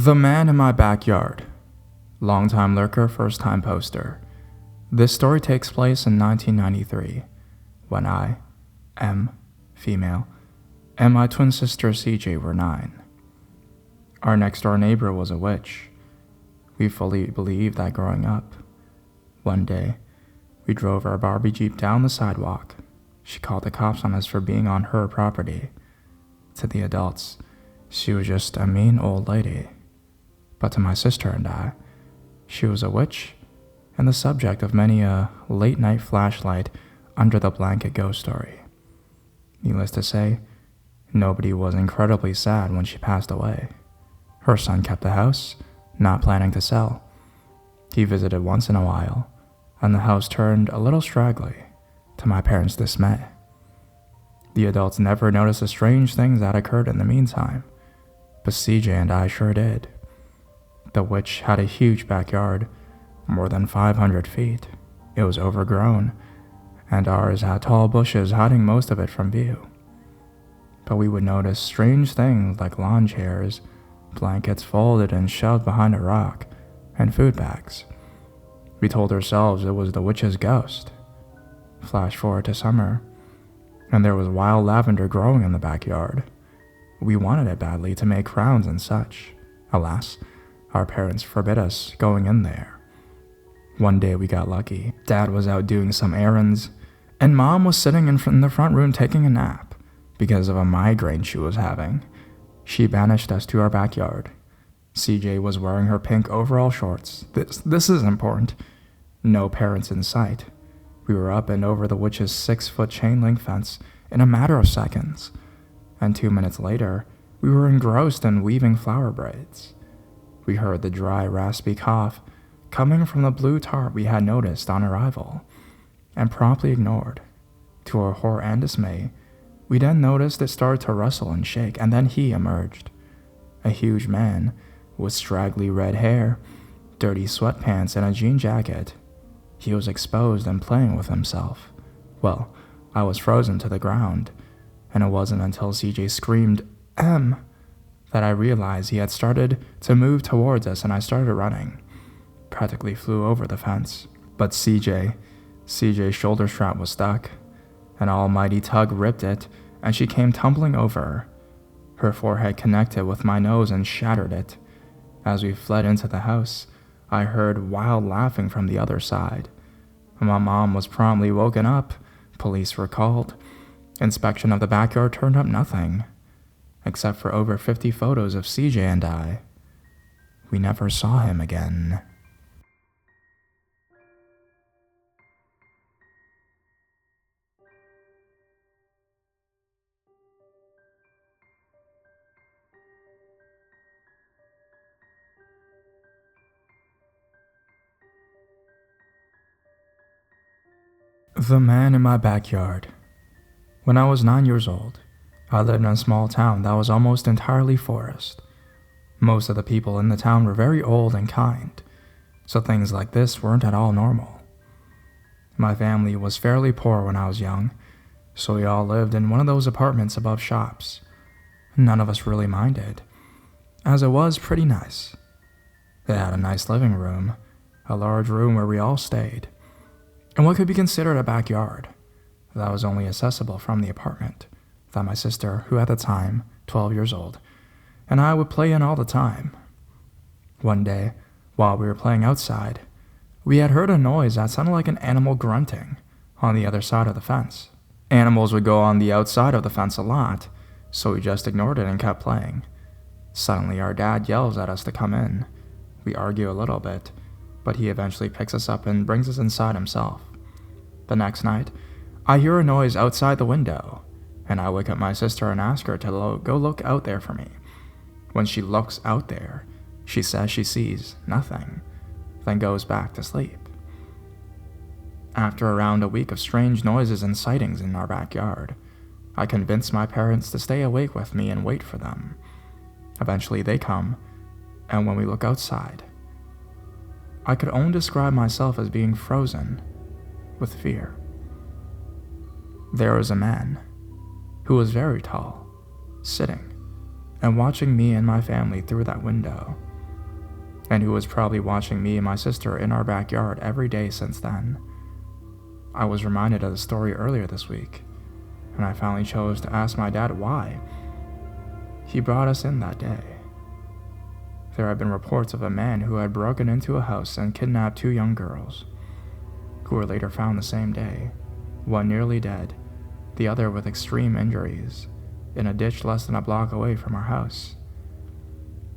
The Man in My Backyard. Longtime lurker, first-time poster. This story takes place in 1993, when I, M, female, and my twin sister CJ were 9. Our next-door neighbor was a witch. We fully believed that growing up. One day, we drove our Barbie Jeep down the sidewalk. She called the cops on us for being on her property. To the adults, she was just a mean old lady. But to my sister and I, she was a witch and the subject of many a late-night flashlight under the blanket ghost story. Needless to say, nobody was incredibly sad when she passed away. Her son kept the house, not planning to sell. He visited once in a while, and the house turned a little straggly, to my parents' dismay. The adults never noticed the strange things that occurred in the meantime, but CJ and I sure did. The witch had a huge backyard, more than 500 feet. It was overgrown, and ours had tall bushes hiding most of it from view. But we would notice strange things like lawn chairs, blankets folded and shoved behind a rock, and food bags. We told ourselves it was the witch's ghost. Flash forward to summer, and there was wild lavender growing in the backyard. We wanted it badly to make crowns and such. Alas, our parents forbid us going in there. One day we got lucky. Dad was out doing some errands, and Mom was sitting in the front room taking a nap because of a migraine she was having. She banished us to our backyard. CJ was wearing her pink overall shorts. This is important. No parents in sight. We were up and over the witch's 6-foot chain link fence in a matter of seconds, and 2 minutes later, we were engrossed in weaving flower braids. We heard the dry, raspy cough coming from the blue tarp we had noticed on arrival, and promptly ignored. To our horror and dismay, we then noticed it started to rustle and shake, and then he emerged. A huge man with straggly red hair, dirty sweatpants, and a jean jacket. He was exposed and playing with himself. Well, I was frozen to the ground, and it wasn't until CJ screamed, "M!" that I realized he had started to move towards us, and I started running. Practically flew over the fence. But CJ's shoulder strap was stuck. An almighty tug ripped it, and she came tumbling over. Her forehead connected with my nose and shattered it. As we fled into the house, I heard wild laughing from the other side. My mom was promptly woken up. Police were called. Inspection of the backyard turned up nothing, except for over 50 photos of CJ and I. We never saw him again. The Man in My Backyard. When I was 9 years old, I lived in a small town that was almost entirely forest. Most of the people in the town were very old and kind, so things like this weren't at all normal. My family was fairly poor when I was young, so we all lived in one of those apartments above shops. None of us really minded, as it was pretty nice. They had a nice living room, a large room where we all stayed, and what could be considered a backyard that was only accessible from the apartment that my sister, who at the time, 12 years old, and I would play in all the time. One day, while we were playing outside, we had heard a noise that sounded like an animal grunting on the other side of the fence. Animals would go on the outside of the fence a lot, so we just ignored it and kept playing. Suddenly, our dad yells at us to come in. We argue a little bit, but he eventually picks us up and brings us inside himself. The next night, I hear a noise outside the window, and I wake up my sister and ask her to go look out there for me. When she looks out there, she says she sees nothing, then goes back to sleep. After around a week of strange noises and sightings in our backyard, I convinced my parents to stay awake with me and wait for them. Eventually they come, and when we look outside, I could only describe myself as being frozen with fear. There was a man who was very tall, sitting and watching me and my family through that window. and who was probably watching me and my sister in our backyard every day since then. I was reminded of the story earlier this week, and I finally chose to ask my dad why he brought us in that day. There had been reports of a man who had broken into a house and kidnapped 2 young girls, who were later found the same day, one nearly dead, the other with extreme injuries, in a ditch less than a block away from our house.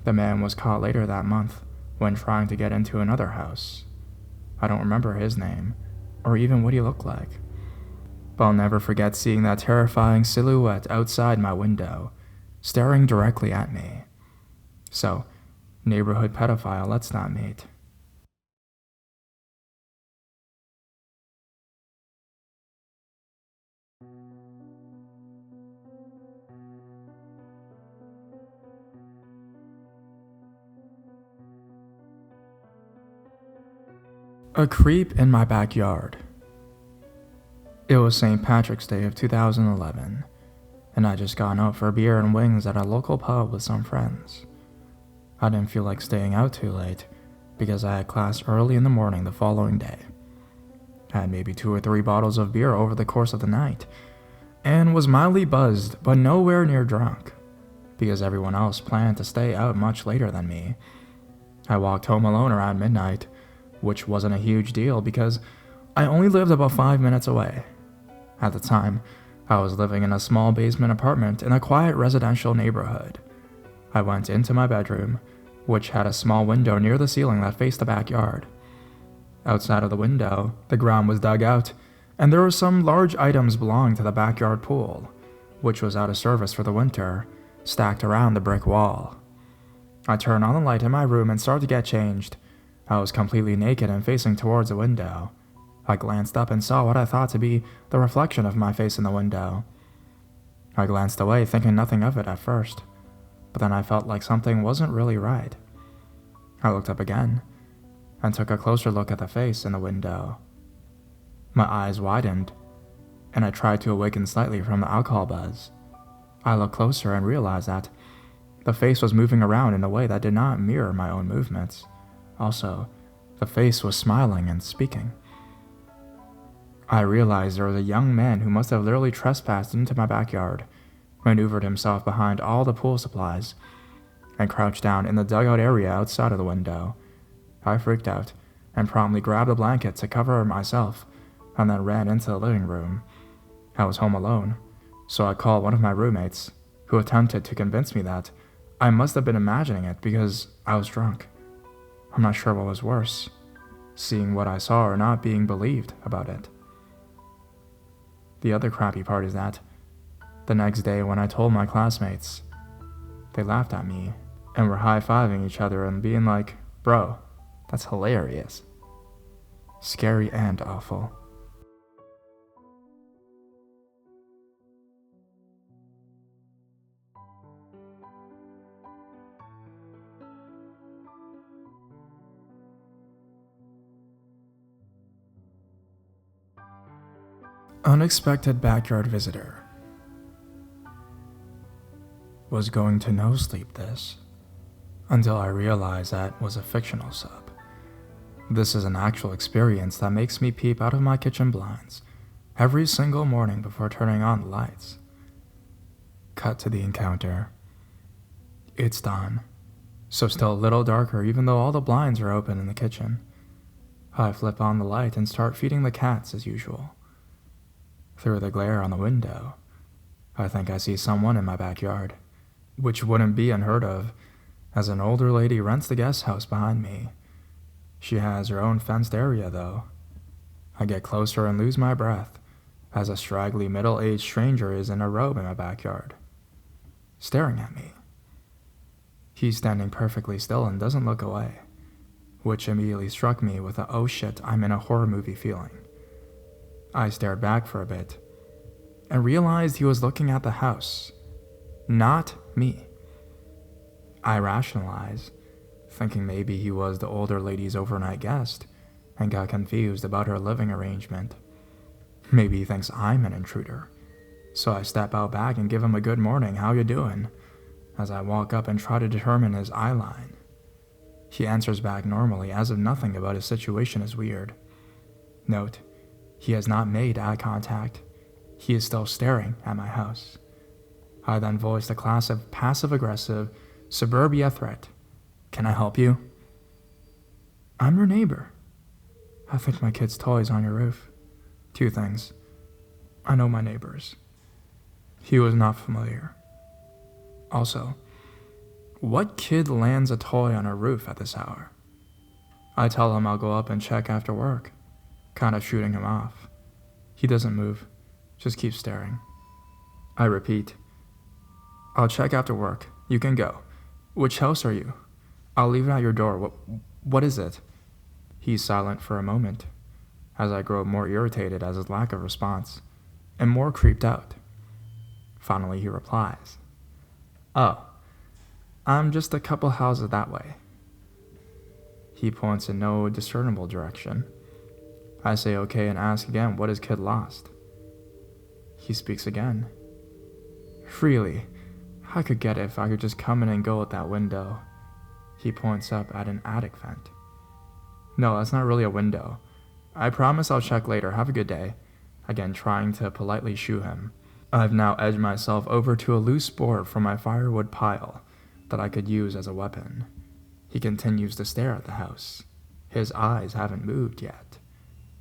The man was caught later that month when trying to get into another house. I don't remember his name, or even what he looked like, but I'll never forget seeing that terrifying silhouette outside my window, staring directly at me. So, neighborhood pedophile, let's not meet. A creep in my backyard. It was St. Patrick's Day of 2011, and I just gone out for beer and wings at a local pub with some friends. I didn't feel like staying out too late, because I had class early in the morning the following day. I had maybe 2 or 3 bottles of beer over the course of the night, and was mildly buzzed but nowhere near drunk, because everyone else planned to stay out much later than me. I walked home alone around midnight, which wasn't a huge deal because I only lived about 5 minutes away. At the time, I was living in a small basement apartment in a quiet residential neighborhood. I went into my bedroom, which had a small window near the ceiling that faced the backyard. Outside of the window, the ground was dug out, and there were some large items belonging to the backyard pool, which was out of service for the winter, stacked around the brick wall. I turned on the light in my room and started to get changed. I was completely naked and facing towards the window. I glanced up and saw what I thought to be the reflection of my face in the window. I glanced away, thinking nothing of it at first, but then I felt like something wasn't really right. I looked up again and took a closer look at the face in the window. My eyes widened, and I tried to awaken slightly from the alcohol buzz. I looked closer and realized that the face was moving around in a way that did not mirror my own movements. Also, the face was smiling and speaking. I realized there was a young man who must have literally trespassed into my backyard, maneuvered himself behind all the pool supplies, and crouched down in the dugout area outside of the window. I freaked out and promptly grabbed a blanket to cover myself and then ran into the living room. I was home alone, so I called one of my roommates, who attempted to convince me that I must have been imagining it because I was drunk. I'm not sure what was worse, seeing what I saw or not being believed about it. The other crappy part is that the next day when I told my classmates, they laughed at me and were high-fiving each other and being like, "Bro, that's hilarious." Scary and awful. Unexpected backyard visitor. Was going to no sleep this, until I realized that was a fictional sub. This is an actual experience that makes me peep out of my kitchen blinds every single morning before turning on the lights. Cut to the encounter. It's dawn, so still a little darker even though all the blinds are open in the kitchen. I flip on the light and start feeding the cats as usual. Through the glare on the window, I think I see someone in my backyard, which wouldn't be unheard of, as an older lady rents the guest house behind me. She has her own fenced area, though. I get closer and lose my breath, as a straggly middle-aged stranger is in a robe in my backyard, staring at me. He's standing perfectly still and doesn't look away, which immediately struck me with a "oh shit, I'm in a horror movie" feeling. I stared back for a bit, and realized he was looking at the house, not me. I rationalized, thinking maybe he was the older lady's overnight guest, and got confused about her living arrangement. Maybe he thinks I'm an intruder, so I step out back and give him a "good morning, how you doing?" as I walk up and try to determine his eye line. He answers back normally, as if nothing about his situation is weird. Note, he has not made eye contact. He is still staring at my house. I then voiced a classic passive-aggressive suburbia threat. Can I help you? I'm your neighbor. I think my kid's toy's on your roof. 2 things. I know my neighbors. He was not familiar. Also, what kid lands a toy on a roof at this hour? I tell him I'll go up and check after work, kind of shooting him off. He doesn't move, just keeps staring. I repeat, I'll check after work. You can go. Which house are you? I'll leave it at your door. What is it? He's silent for a moment, as I grow more irritated at his lack of response, and more creeped out. Finally, he replies, Oh, I'm just a couple houses that way. He points in no discernible direction. I say okay and ask again what his kid lost. He speaks again. Freely, I could get it if I could just come in and go at that window. He points up at an attic vent. No, that's not really a window. I promise I'll check later. Have a good day. Again, trying to politely shoo him. I've now edged myself over to a loose board from my firewood pile that I could use as a weapon. He continues to stare at the house. His eyes haven't moved yet.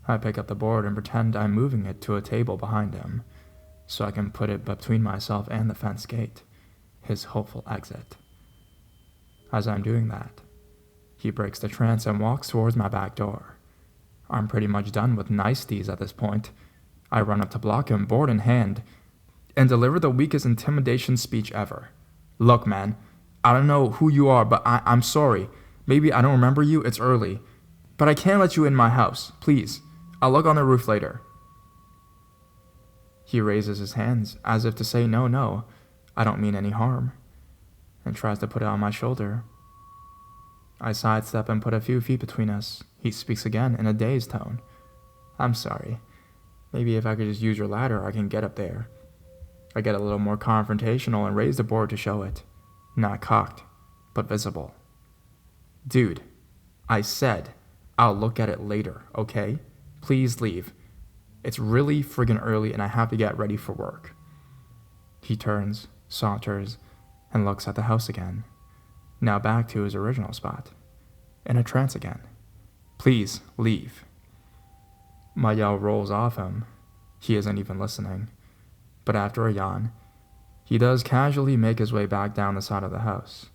I pick up the board and pretend I'm moving it to a table behind him, so I can put it between myself and the fence gate, his hopeful exit. As I'm doing that, he breaks the trance and walks towards my back door. I'm pretty much done with niceties at this point. I run up to block him, board in hand, and deliver the weakest intimidation speech ever. Look, man, I don't know who you are, but I'm sorry. Maybe I don't remember you, it's early. But I can't let you in my house, please. I'll look on the roof later. He raises his hands as if to say no, I don't mean any harm, and tries to put it on my shoulder. I sidestep and put a few feet between us. He speaks again in a dazed tone. I'm sorry. Maybe if I could just use your ladder, I can get up there. I get a little more confrontational and raise the board to show it. Not cocked, but visible. Dude, I said I'll look at it later, okay? Please leave. It's really friggin' early and I have to get ready for work. He turns, saunters, and looks at the house again. Now back to his original spot. In a trance again. Please, leave. My yell rolls off him. He isn't even listening. But after a yawn, he does casually make his way back down the side of the house.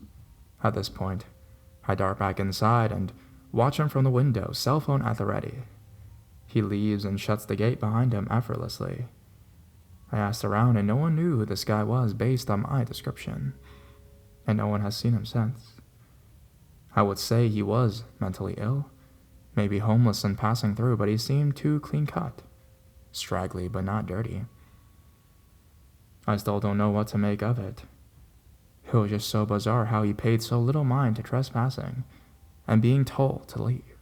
At this point, I dart back inside and watch him from the window, cell phone at the ready. He leaves and shuts the gate behind him effortlessly. I asked around and no one knew who this guy was based on my description, and no one has seen him since. I would say he was mentally ill, maybe homeless and passing through, but he seemed too clean-cut, straggly but not dirty. I still don't know what to make of it. It was just so bizarre how he paid so little mind to trespassing and being told to leave.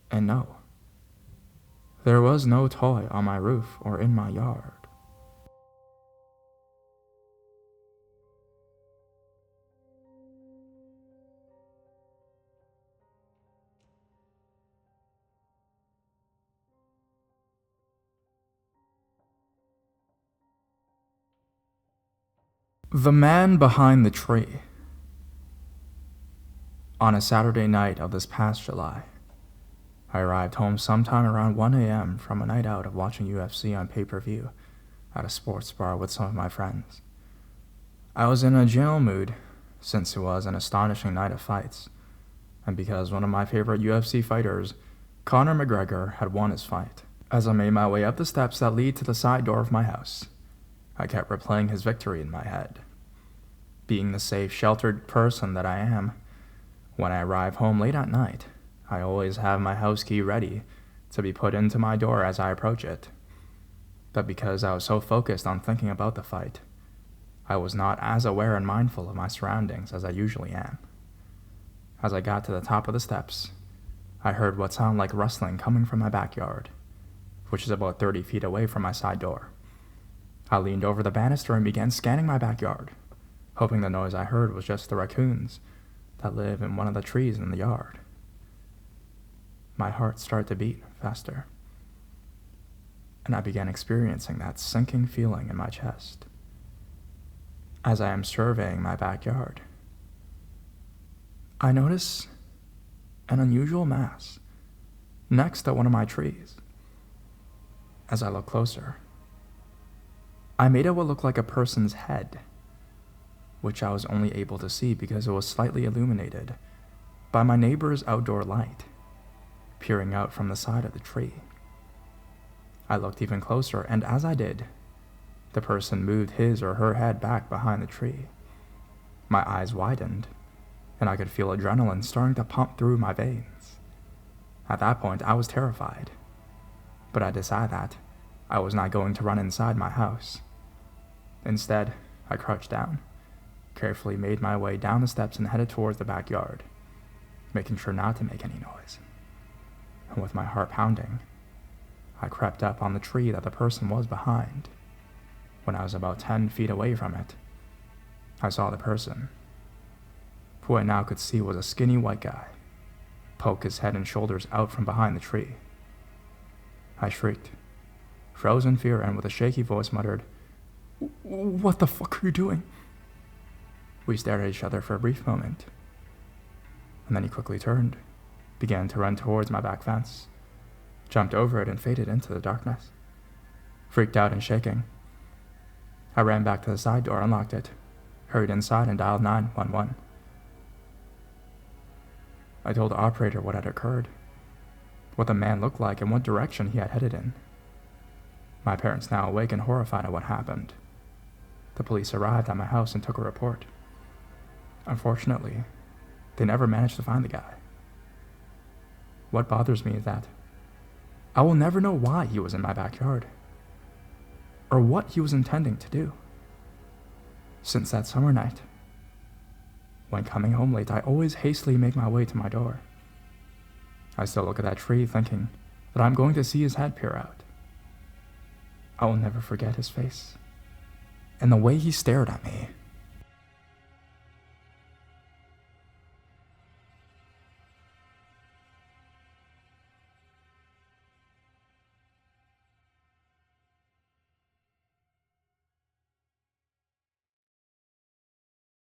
And no, there was no toy on my roof or in my yard. The Man Behind the Tree. On a Saturday night of this past July, I arrived home sometime around 1 a.m. from a night out of watching UFC on pay-per-view at a sports bar with some of my friends. I was in a general mood, since it was an astonishing night of fights, and because one of my favorite UFC fighters, Conor McGregor, had won his fight. As I made my way up the steps that lead to the side door of my house, I kept replaying his victory in my head. Being the safe, sheltered person that I am, when I arrive home late at night, I always have my house key ready to be put into my door as I approach it. But because I was so focused on thinking about the fight, I was not as aware and mindful of my surroundings as I usually am. As I got to the top of the steps, I heard what sounded like rustling coming from my backyard, which is about 30 feet away from my side door. I leaned over the banister and began scanning my backyard, hoping the noise I heard was just the raccoons that live in one of the trees in the yard. My heart started to beat faster, and I began experiencing that sinking feeling in my chest as I am surveying my backyard. I notice an unusual mass next to one of my trees. As I look closer, I made out what looked like a person's head, which I was only able to see because it was slightly illuminated by my neighbor's outdoor light peering out from the side of the tree. I looked even closer, and as I did, the person moved his or her head back behind the tree. My eyes widened, and I could feel adrenaline starting to pump through my veins. At that point, I was terrified, but I decided that I was not going to run inside my house. Instead, I crouched down, carefully made my way down the steps and headed towards the backyard, making sure not to make any noise. And with my heart pounding, I crept up on the tree that the person was behind. When I was about 10 feet away from it, I saw the person, who I now could see was a skinny white guy, poke his head and shoulders out from behind the tree. I shrieked, froze in fear, and with a shaky voice muttered, "What the fuck are you doing?" We stared at each other for a brief moment, and then he quickly turned, began to run towards my back fence, jumped over it and faded into the darkness. Freaked out and shaking, I ran back to the side door, unlocked it, hurried inside and dialed 911. I told the operator what had occurred, what the man looked like, and what direction he had headed in. My parents, now awake and horrified at what happened, the police arrived at my house and took a report. Unfortunately, they never managed to find the guy. What bothers me is that I will never know why he was in my backyard, or what he was intending to do. Since that summer night, when coming home late, I always hastily make my way to my door. I still look at that tree thinking that I'm going to see his head peer out. I will never forget his face and the way he stared at me.